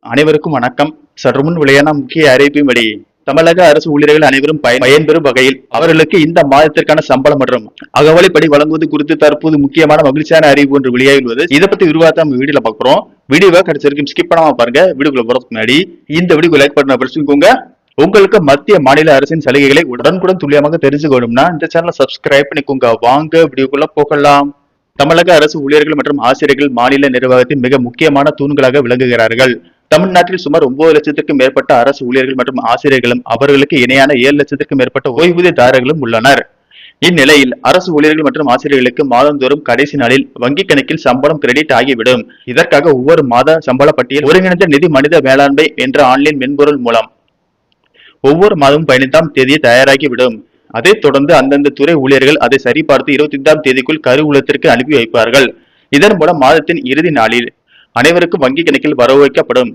அனைவருக்கும் வணக்கம். சற்று முன் வெளியான முக்கிய அறிவிப்பின்படி தமிழக அரசு ஊழியர்கள் அனைவரும் பயன்பெறும் வகையில் அவர்களுக்கு இந்த மாதத்திற்கான சம்பளம் மற்றும் அகவலைப்படி வழங்குவது குறித்து தற்போது முக்கியமான மகிழ்ச்சியான அறிவிப்பு ஒன்று வெளியாகியுள்ளது. இதை பத்தி விரிவாக நம்ம வீடியோல பார்க்கிறோம். வீடியோவை கடைசி வரைக்கும் ஸ்கிப் பண்ணாம பாருங்க. வீடியோக்குள்ள போறதுக்கு முன்னாடி இந்த வீடியோ லைக் பண்ண பிரச்சனைக்கோங்க. உங்களுக்கு மத்திய மாநில அரசின் சலுகைகளை உடனுக்குடன் துல்லியமாக தெரிஞ்சுக்கணும்னா இந்த சேனலை சப்ஸ்கிரைப் பண்ணிக்கோங்க. வாங்க வீடியோக்குள்ள போகலாம். தமிழக அரசு ஊழியர்கள் மற்றும் ஆசிரியர்கள் மாநில நிர்வாகத்தின் மிக முக்கியமான தூண்களாக விளங்குகிறார்கள். தமிழ்நாட்டில் சுமார் 9 லட்சத்திற்கும் மேற்பட்ட அரசு ஊழியர்கள் மற்றும் ஆசிரியர்களும் அவர்களுக்கு இணையான 7 லட்சத்திற்கும் மேற்பட்ட ஓய்வூதியதாரர்களும் உள்ளனர். இந்நிலையில் அரசு ஊழியர்கள் மற்றும் ஆசிரியர்களுக்கு மாதந்தோறும் கடைசி நாளில் வங்கிக் கணக்கில் சம்பளம் கிரெடிட் ஆகிவிடும். இதற்காக ஒவ்வொரு மாத சம்பள பட்டியல் ஒருங்கிணைந்த நிதி மனித மேலாண்மை என்ற ஆன்லைன் மென்பொருள் மூலம் ஒவ்வொரு மாதமும் 15ஆம் தேதியை தயாராகிவிடும். அதைத் தொடர்ந்து அந்தந்த துறை ஊழியர்கள் அதை சரிபார்த்து 25ஆம் தேதிக்குள் கருவூலத்திற்கு அனுப்பி வைப்பார்கள். இதன் மூலம் மாதத்தின் இறுதி நாளில் அனைவருக்கும் வங்கி கணக்கில் வரவு வைக்கப்படும்.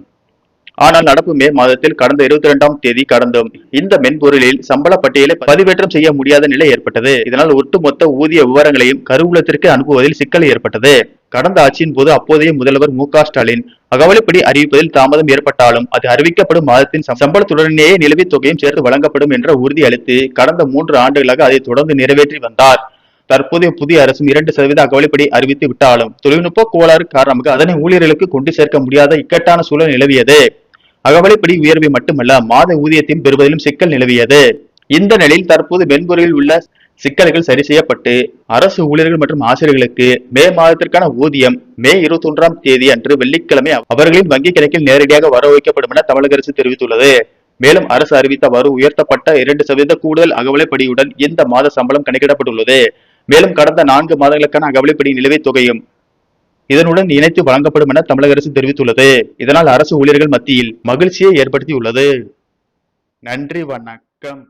ஆனால் நடப்பு மே மாதத்தில் கடந்த 22ஆம் தேதி கடந்தும் இந்த மென்பொருளில் சம்பள பட்டியலை பதிவேற்றம் செய்ய முடியாத நிலை ஏற்பட்டது. இதனால் ஒட்டுமொத்த ஊதிய விவரங்களையும் கருவூலத்திற்கு அனுப்புவதில் சிக்கல் ஏற்பட்டது. கடந்த ஆட்சியின் போது அப்போதைய முதல்வர் மு.க. ஸ்டாலின் அகவலைப்படி அறிவிப்பதில் தாமதம் ஏற்பட்டாலும் அது அறிவிக்கப்படும் மாதத்தின் சம்பளத்துடனேயே நிலுவைத் தொகையும் சேர்த்து வழங்கப்படும் என்ற உறுதி அளித்து கடந்த 3 ஆண்டுகளாக அதை தொடர்ந்து நிறைவேற்றி வந்தார். தற்போதைய புதிய அரசும் 2% அகவலைப்படி அறிவித்து விட்டாலும் தொழில்நுட்ப கோளாறு காரணமாக அதனை ஊழியர்களுக்கு கொண்டு சேர்க்க முடியாத இக்கட்டான சூழல் நிலவியது. அகவலைப்படி உயர்வை மட்டுமல்ல மாத ஊதியத்தையும் பெறுவதிலும் சிக்கல் நிலவியது. இந்த நிலையில் தற்போது மென்பொருளில் உள்ள சிக்கல்கள் சரி செய்யப்பட்டு அரசு ஊழியர்கள் மற்றும் ஆசிரியர்களுக்கு மே மாதத்திற்கான ஊதியம் மே 21ஆம் தேதி அன்று வெள்ளிக்கிழமை அவர்களின் வங்கி கணக்கில் நேரடியாக வரவு வைக்கப்படும் என தமிழக அரசு தெரிவித்துள்ளது. மேலும் அரசு அறிவித்த வரி உயர்த்தப்பட்ட 2% கூடுதல் அகவலைப்படியுடன் இந்த மாத சம்பளம் கணக்கிடப்பட்டுள்ளது. மேலும் கடந்த 4 மாதங்களுக்கான அகவலைப்படி நிலுவைத் தொகையும் இதனுடன் இணைத்து வழங்கப்படும் என தமிழக அரசு தெரிவித்துள்ளது. இதனால் அரசு ஊழியர்கள் மத்தியில் மகிழ்ச்சியை ஏற்படுத்தியுள்ளது. நன்றி, வணக்கம்.